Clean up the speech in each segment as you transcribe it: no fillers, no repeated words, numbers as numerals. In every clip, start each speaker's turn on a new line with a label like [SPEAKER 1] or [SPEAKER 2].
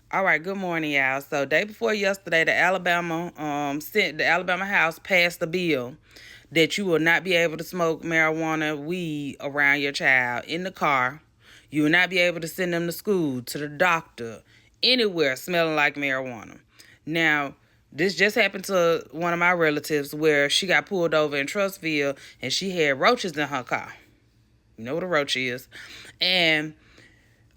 [SPEAKER 1] All right, good morning, y'all. So, day before yesterday, the Alabama House passed a bill that you will not be able to smoke marijuana weed around your child in the car. You will not be able to send them to school, to the doctor, anywhere smelling like marijuana. Now, this just happened to one of my relatives where she got pulled over in Trustville and she had roaches in her car. You know what a roach is. And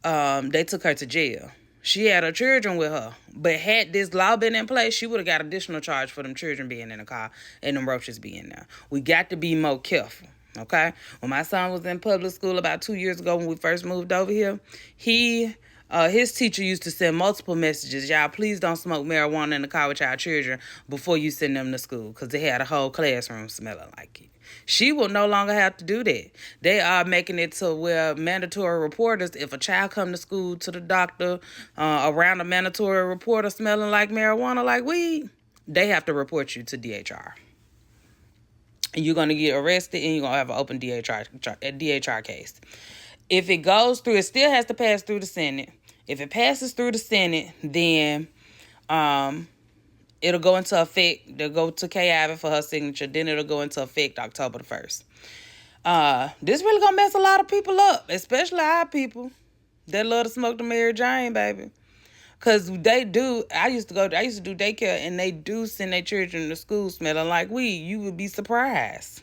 [SPEAKER 1] they took her to jail. She had her children with her. But had this law been in place, she would have got additional charge for them children being in the car and them roaches being there. We got to be more careful. Okay? When my son was in public school about 2 years ago when we first moved over here, his teacher used to send multiple messages. Y'all, please don't smoke marijuana in the car with y'all children before you send them to school, because they had a whole classroom smelling like it. She will no longer have to do that. They are making it to where mandatory reporters, if a child come to school, to the doctor, around a mandatory reporter smelling like marijuana, like weed, they have to report you to DHR. And you're going to get arrested and you're going to have an open DHR case. If it goes through, it still has to pass through the Senate. If it passes through the Senate, then it'll go into effect. They'll go to Kay Ivey for her signature. Then it'll go into effect October the 1st. This really gonna mess a lot of people up, especially our people that love to smoke the Mary Jane, baby. Cause they do. I used to do daycare, and they do send their children to school smelling like weed. You would be surprised.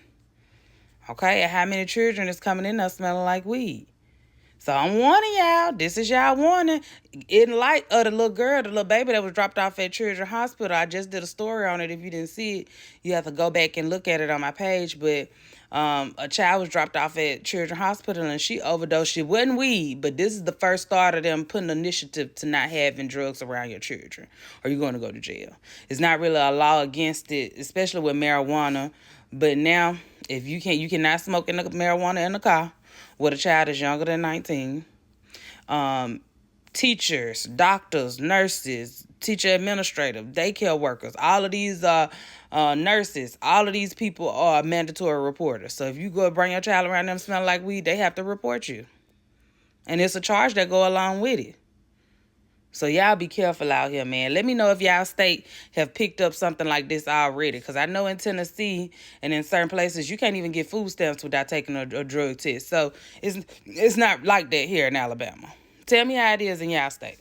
[SPEAKER 1] Okay, at how many children is coming in there smelling like weed. So I'm warning y'all. This is y'all warning. In light of the little baby that was dropped off at Children's Hospital. I just did a story on it. If you didn't see it, you have to go back and look at it on my page. But a child was dropped off at Children's Hospital and she overdosed. She wasn't weed, but this is the first start of them putting an initiative to not having drugs around your children, or you're going to go to jail. It's not really a law against it, especially with marijuana. But now, if you cannot smoke in the marijuana in the car with a child that's younger than 19. Teachers, doctors, nurses, teacher administrative, daycare workers, all of these nurses, all of these people are mandatory reporters. So if you go bring your child around them smelling like weed, they have to report you. And it's a charge that go along with it. So y'all be careful out here, man. Let me know if y'all state have picked up something like this already. Because I know in Tennessee and in certain places, you can't even get food stamps without taking a drug test. So it's not like that here in Alabama. Tell me how it is in y'all state.